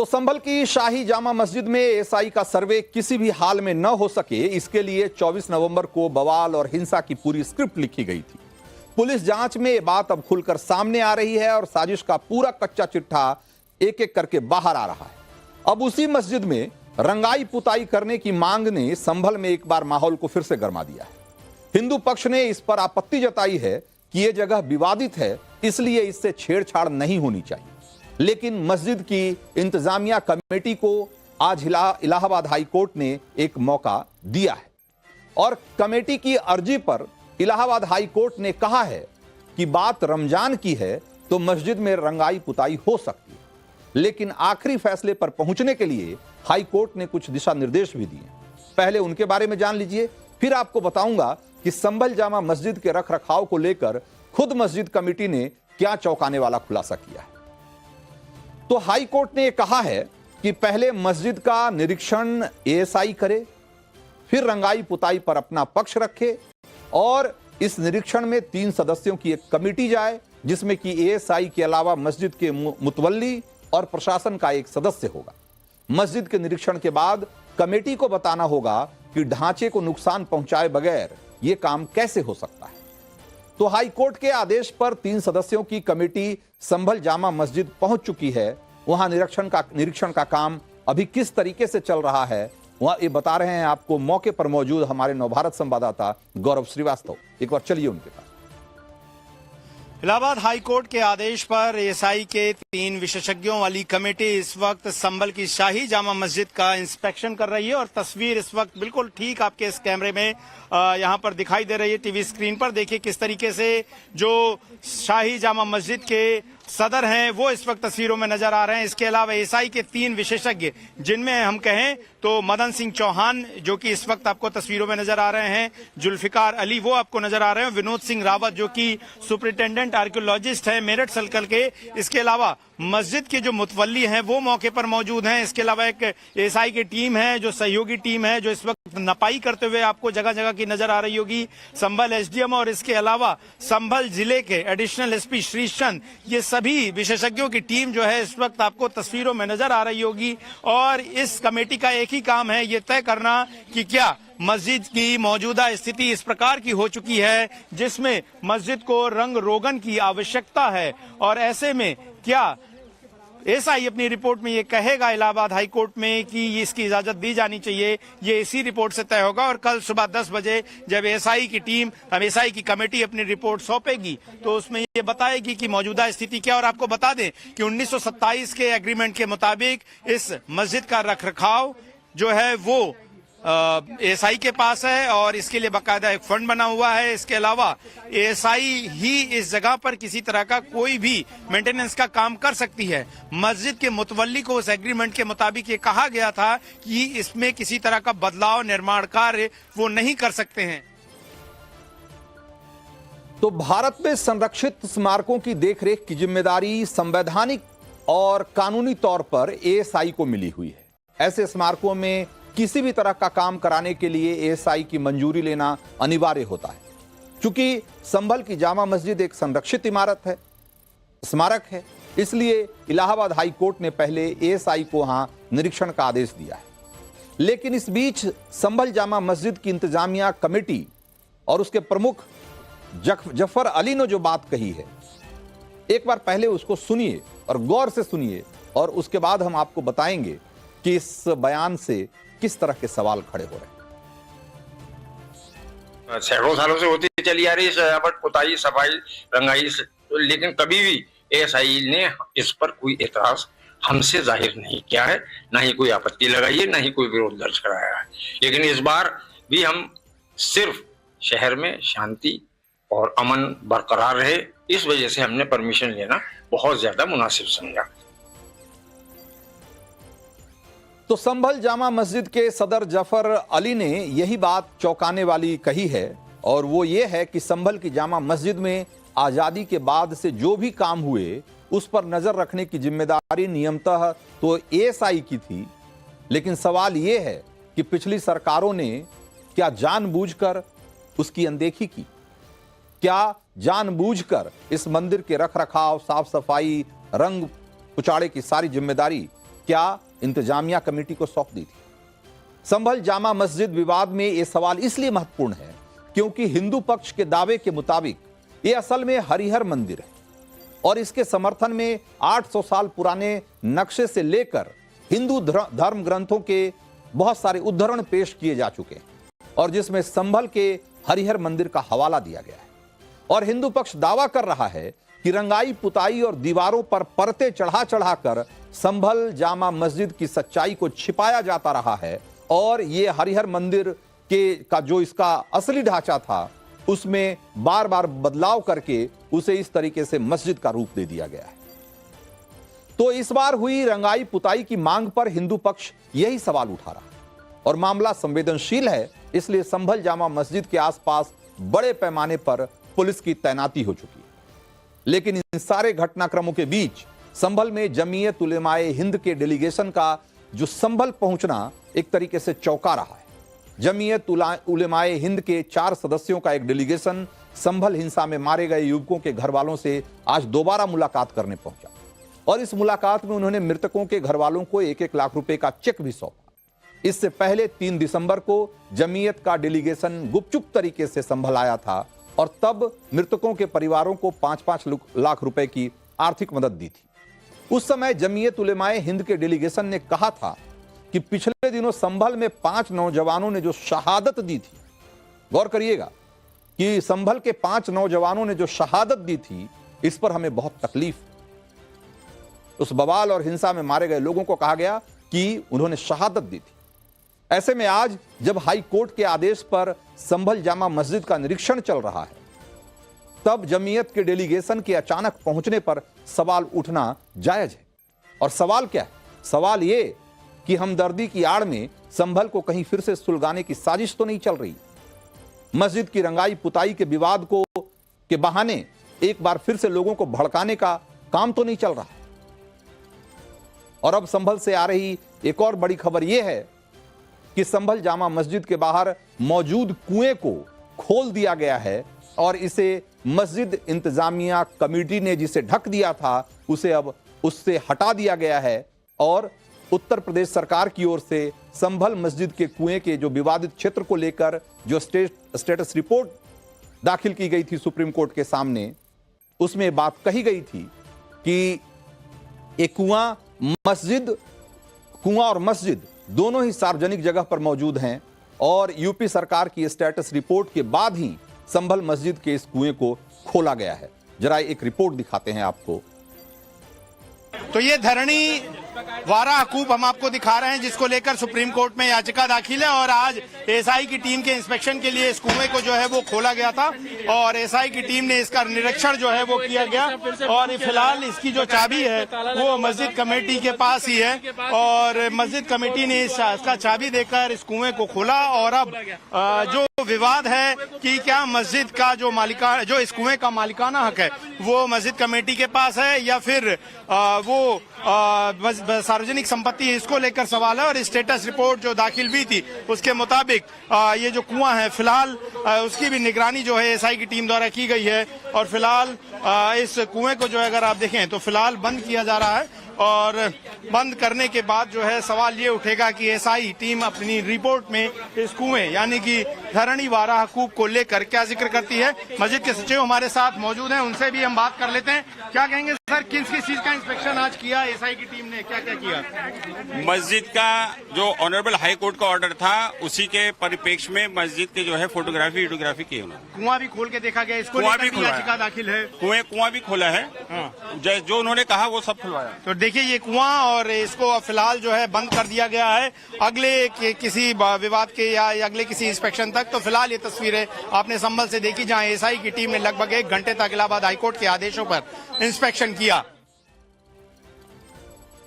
तो संभल की शाही जामा मस्जिद में एएसआई का सर्वे किसी भी हाल में न हो सके, इसके लिए 24 नवंबर को बवाल और हिंसा की पूरी स्क्रिप्ट लिखी गई थी। पुलिस जांच में ये बात अब खुलकर सामने आ रही है और साजिश का पूरा कच्चा चिट्ठा एक एक करके बाहर आ रहा है। अब उसी मस्जिद में रंगाई पुताई करने की मांग ने संभल में एक बार माहौल को फिर से गर्मा दिया है। हिंदू पक्ष ने इस पर आपत्ति जताई है कि यह जगह विवादित है, इसलिए इससे छेड़छाड़ नहीं होनी चाहिए। लेकिन मस्जिद की इंतजामिया कमेटी को आज इलाहाबाद हाई कोर्ट ने एक मौका दिया है और कमेटी की अर्जी पर इलाहाबाद हाई कोर्ट ने कहा है कि बात रमजान की है तो मस्जिद में रंगाई पुताई हो सकती है, लेकिन आखिरी फैसले पर पहुंचने के लिए हाई कोर्ट ने कुछ दिशा निर्देश भी दिए। पहले उनके बारे में जान लीजिए, फिर आपको बताऊंगा कि संभल जामा मस्जिद के रखरखाव को लेकर खुद मस्जिद कमेटी ने क्या चौंकाने वाला खुलासा किया है। तो हाई कोर्ट ने कहा है कि पहले मस्जिद का निरीक्षण एएसआई करे, फिर रंगाई पुताई पर अपना पक्ष रखे और इस निरीक्षण में 3 सदस्यों की एक कमेटी जाए, जिसमें कि एएसआई के अलावा मस्जिद के मुतवल्ली और प्रशासन का एक सदस्य होगा। मस्जिद के निरीक्षण के बाद कमेटी को बताना होगा कि ढांचे को नुकसान पहुंचाए बगैर यह काम कैसे हो सकता है। तो हाई कोर्ट के आदेश पर 3 सदस्यों की कमेटी संभल जामा मस्जिद पहुंच चुकी है। वहां निरीक्षण का काम अभी किस तरीके से चल रहा है वहां ये बता रहे हैं आपको मौके पर मौजूद हमारे नवभारत संवाददाता गौरव श्रीवास्तव। एक बार चलिए उनके पास। इलाहाबाद हाई कोर्ट के आदेश पर एएसआई के 3 विशेषज्ञों वाली कमेटी इस वक्त संभल की शाही जामा मस्जिद का इंस्पेक्शन कर रही है और तस्वीर इस वक्त बिल्कुल ठीक आपके इस कैमरे में यहां पर दिखाई दे रही है। टीवी स्क्रीन पर देखिए किस तरीके से जो शाही जामा मस्जिद के सदर हैं वो इस वक्त तस्वीरों में नजर आ रहे हैं। इसके अलावा एएसआई के 3 विशेषज्ञ, जिनमें हम कहें तो मदन सिंह चौहान जो कि इस वक्त आपको तस्वीरों में नजर आ रहे हैं, जुल्फिकार अली वो आपको नजर आ रहे हैं, विनोद सिंह रावत जो कि सुपरिटेंडेंट आर्कियोलॉजिस्ट हैं मेरठ सर्कल के। इसके अलावा मस्जिद के जो मुतवल्ली हैं वो मौके पर मौजूद हैं। इसके अलावा एक एएसआई की टीम है जो सहयोगी टीम है जो इस वक्त नपाई करते हुए आपको जगह जगह की नजर आ रही होगी, संभल एसडीएम और इसके अलावा संभल जिले के एडिशनल एसपी श्रीश चंद, ये सभी विशेषज्ञों की टीम जो है इस वक्त आपको तस्वीरों में नजर आ रही होगी। और इस कमेटी का एक ही काम है ये तय करना कि क्या मस्जिद की मौजूदा स्थिति इस प्रकार की हो चुकी है जिसमें मस्जिद को रंग रोगन की आवश्यकता है, और ऐसे में क्या एएसआई अपनी रिपोर्ट में ये कहेगा इलाहाबाद हाई कोर्ट में कि इसकी इजाजत दी जानी चाहिए। ये इसी रिपोर्ट से तय होगा और कल सुबह 10 बजे जब एएसआई की टीम एएसआई की कमेटी अपनी रिपोर्ट सौंपेगी तो उसमें ये बताएगी कि मौजूदा स्थिति क्या। और आपको बता दें कि 1927 के एग्रीमेंट के मुताबिक इस मस्जिद का रखरखाव जो है वो एएसआई के पास है और इसके लिए बाकायदा एक फंड बना हुआ है। इसके अलावा एएसआई ही इस जगह पर किसी तरह का कोई भी मेंटेनेंस का काम कर सकती है। मस्जिद के मुतवल्ली को उस एग्रीमेंट के मुताबिक ये कहा गया था कि इसमें किसी तरह का बदलाव निर्माण कार्य वो नहीं कर सकते हैं। तो भारत में संरक्षित स्मारकों की देखरेख की जिम्मेदारी संवैधानिक और कानूनी तौर पर एएसआई को मिली हुई है। ऐसे स्मारकों में किसी भी तरह का काम कराने के लिए एएसआई की मंजूरी लेना अनिवार्य होता है। क्योंकि संभल की जामा मस्जिद एक संरक्षित इमारत है, स्मारक है, इसलिए इलाहाबाद हाई कोर्ट ने पहले एएसआई को वहां निरीक्षण का आदेश दिया है। लेकिन इस बीच संभल जामा मस्जिद की इंतजामिया कमेटी और उसके प्रमुख जफर अली ने जो बात कही है, एक बार पहले उसको सुनिए और गौर से सुनिए और उसके बाद हम आपको बताएंगे कि इस बयान से किस तरह के सवाल खड़े हो रहे हैं। सैकड़ों सालों से होती चली आ रही सजावट, पुताई, सफाई, रंगाई, लेकिन कभी भी एएसआई ने इस पर कोई एतराज हमसे जाहिर नहीं किया है, ना ही कोई आपत्ति लगाई है, ना ही कोई विरोध दर्ज कराया है। लेकिन इस बार भी हम सिर्फ शहर में शांति और अमन बरकरार रहे, इस वजह से हमने परमिशन लेना बहुत ज्यादा मुनासिब समझा। तो संभल जामा मस्जिद के सदर जफर अली ने यही बात चौंकाने वाली कही है और वो ये है कि संभल की जामा मस्जिद में आजादी के बाद से जो भी काम हुए उस पर नजर रखने की जिम्मेदारी नियमतः तो एएसआई की थी। लेकिन सवाल ये है कि पिछली सरकारों ने क्या जानबूझकर उसकी अनदेखी की? क्या जानबूझकर इस मंदिर के रखरखाव, साफ सफाई, रंग पुचाड़े की सारी जिम्मेदारी क्या इंतजामिया कमेटी को सौंप दी थी? संभल जामा मस्जिद विवाद में यह सवाल इसलिए महत्वपूर्ण है क्योंकि हिंदू पक्ष के दावे के मुताबिक यह असल में हरिहर मंदिर है और इसके समर्थन में 800 साल पुराने नक्शे से लेकर हिंदू धर्म ग्रंथों के बहुत सारे उद्धरण पेश किए जा चुके हैं और जिसमें संभल के हरिहर मंदिर का हवाला दिया गया है। और हिंदू पक्ष दावा कर रहा है कि रंगाई पुताई और दीवारों पर परतें चढ़ा चढ़ाकर संभल जामा मस्जिद की सच्चाई को छिपाया जाता रहा है और यह हरिहर मंदिर का जो इसका असली ढांचा था उसमें बार बार बदलाव करके उसे इस तरीके से मस्जिद का रूप दे दिया गया है। तो इस बार हुई रंगाई पुताई की मांग पर हिंदू पक्ष यही सवाल उठा रहा है और मामला संवेदनशील है, इसलिए संभल जामा मस्जिद के आसपास बड़े पैमाने पर पुलिस की तैनाती हो चुकी है। लेकिन इन सारे घटनाक्रमों के बीच संभल में जमीयत उलेमाए हिंद के डेलीगेशन का जो संभल पहुंचना एक तरीके से चौंका रहा है। जमीयत उलेमाए हिंद के 4 सदस्यों का एक डेलीगेशन संभल हिंसा में मारे गए युवकों के घर वालों से आज दोबारा मुलाकात करने पहुंचा और इस मुलाकात में उन्होंने मृतकों के घर वालों को 1-1 लाख रुपए का चेक भी सौंपा। इससे पहले 3 दिसंबर को जमीयत का डेलीगेशन गुपचुप तरीके से संभल आया था और तब मृतकों के परिवारों को 5-5 लाख रुपए की आर्थिक मदद दी थी। उस समय जमीयत उलेमाए हिंद के डेलीगेशन ने कहा था कि पिछले दिनों संभल में 5 नौजवानों ने जो शहादत दी थी, गौर करिएगा कि संभल के 5 नौजवानों ने जो शहादत दी थी, इस पर हमें बहुत तकलीफ। उस बवाल और हिंसा में मारे गए लोगों को कहा गया कि उन्होंने शहादत दी थी। ऐसे में आज जब हाई कोर्ट के आदेश पर संभल जामा मस्जिद का निरीक्षण चल रहा है, तब जमीयत के डेलीगेशन के अचानक पहुंचने पर सवाल उठना जायज है। और सवाल क्या है? सवाल यह कि हमदर्दी की आड़ में संभल को कहीं फिर से सुलगाने की साजिश तो नहीं चल रही? मस्जिद की रंगाई पुताई के विवाद के बहाने एक बार फिर से लोगों को भड़काने का काम तो नहीं चल रहा? और अब संभल से आ रही एक और बड़ी खबर यह है कि संभल जामा मस्जिद के बाहर मौजूद कुएं को खोल दिया गया है और इसे मस्जिद इंतजामिया कमेटी ने जिसे ढक दिया था उसे अब उससे हटा दिया गया है और उत्तर प्रदेश सरकार की ओर से संभल मस्जिद के कुएं के जो विवादित क्षेत्र को लेकर जो स्टेटस रिपोर्ट दाखिल की गई थी सुप्रीम कोर्ट के सामने, उसमें बात कही गई थी कि एक कुआं और मस्जिद दोनों ही सार्वजनिक जगह पर मौजूद हैं और यूपी सरकार की स्टेटस रिपोर्ट के बाद ही संभल मस्जिद के इस कुएं को खोला गया है। जरा एक रिपोर्ट दिखाते हैं आपको। तो ये धरणी वारा हकूक हम आपको दिखा रहे हैं जिसको लेकर सुप्रीम कोर्ट में याचिका दाखिल है और आज एसआई की टीम के इंस्पेक्शन के लिए इस कुएं को जो है वो खोला गया था और एसआई की टीम ने इसका निरीक्षण जो है वो किया गया और फिलहाल इसकी जो चाबी है वो मस्जिद कमेटी के पास ही है और मस्जिद कमेटी ने इसका चाबी देकर इस कुएं को खोला और अब जो विवाद है कि क्या मस्जिद का जो इस कुएं का मालिकाना हक है वो मस्जिद कमेटी के पास है या फिर वो सार्वजनिक संपत्ति है, इसको लेकर सवाल है। और स्टेटस रिपोर्ट जो दाखिल हुई थी उसके मुताबिक ये जो कुआं है फिलहाल उसकी भी निगरानी जो है एसआई की टीम द्वारा की गई है और फिलहाल इस कुएं को जो है अगर आप देखें तो फिलहाल बंद किया जा रहा है और बंद करने के बाद जो है सवाल ये उठेगा कि एसआई टीम अपनी रिपोर्ट में इस कुएं यानी कि धरणी वारा हकूक को लेकर क्या जिक्र करती है। मस्जिद के सचिव हमारे साथ मौजूद हैं, उनसे भी हम बात कर लेते हैं। क्या कहेंगे सर, किस चीज का इंस्पेक्शन आज किया एसआई की टीम ने, क्या क्या किया? मस्जिद का जो ऑनरेबल हाई कोर्ट का ऑर्डर था उसी के परिप्रेक्ष्य में मस्जिद के जो है फोटोग्राफी की उन्होंने। कुआं भी खोल के देखा गया, इसको लेकर भी याचिका दाखिल है। कुआं भी खोला है, जो उन्होंने कहा वो सब खुलवाया। तो देखिए ये कुआं और इसको फिलहाल जो है बंद कर दिया गया है अगले किसी विवाद के या अगले किसी इंस्पेक्शन तक। तो फिलहाल ये तस्वीरें आपने संभल से देखी जहां एसआई की टीम ने लगभग 1 घंटे तक इलाहाबाद हाईकोर्ट के आदेशों पर इंस्पेक्शन किया।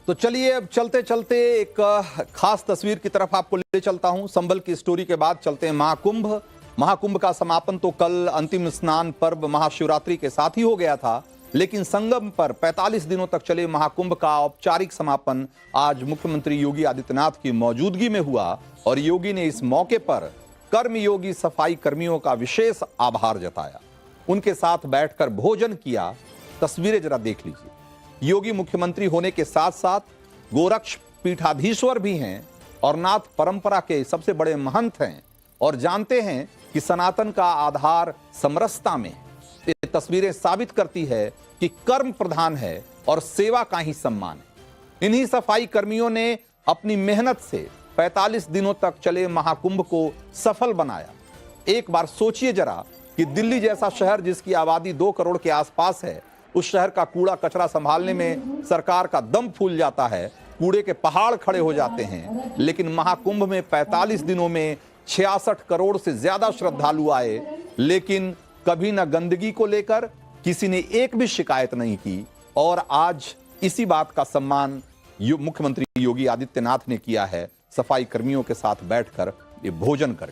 तो चलिए अब चलते चलते एक खास तस्वीर की तरफ आपको ले चलता हूं। संभल की स्टोरी के बाद चलते हैं महाकुंभ का समापन तो कल अंतिम स्नान पर्व महाशिवरात्रि के साथ ही हो गया था, लेकिन संगम पर 45 दिनों तक चले महाकुंभ का औपचारिक समापन आज मुख्यमंत्री योगी आदित्यनाथ की मौजूदगी में हुआ और योगी ने इस मौके पर कर्मयोगी सफाई कर्मियों का विशेष आभार जताया, उनके साथ बैठकर भोजन किया। तस्वीरें जरा देख लीजिए। योगी मुख्यमंत्री होने के साथ साथ गोरक्ष पीठाधीश्वर भी हैं और नाथ परंपरा के सबसे बड़े महंत हैं और जानते हैं कि सनातन का आधार समरसता में है। ये तस्वीरें साबित करती है कि कर्म प्रधान है और सेवा का ही सम्मान है। इन्हीं सफाई कर्मियों ने अपनी मेहनत से 45 दिनों तक चले महाकुंभ को सफल बनाया। एक बार सोचिए जरा कि दिल्ली जैसा शहर जिसकी आबादी 2 करोड़ के आसपास है, उस शहर का कूड़ा कचरा संभालने में सरकार का दम फूल जाता है, कूड़े के पहाड़ खड़े हो जाते हैं, लेकिन महाकुंभ में 45 दिनों में 66 करोड़ से ज्यादा श्रद्धालु आए, लेकिन कभी न गंदगी को लेकर किसी ने एक भी शिकायत नहीं की। और आज इसी बात का सम्मान मुख्यमंत्री योगी आदित्यनाथ ने किया है, सफाई कर्मियों के साथ बैठकर ये भोजन करके।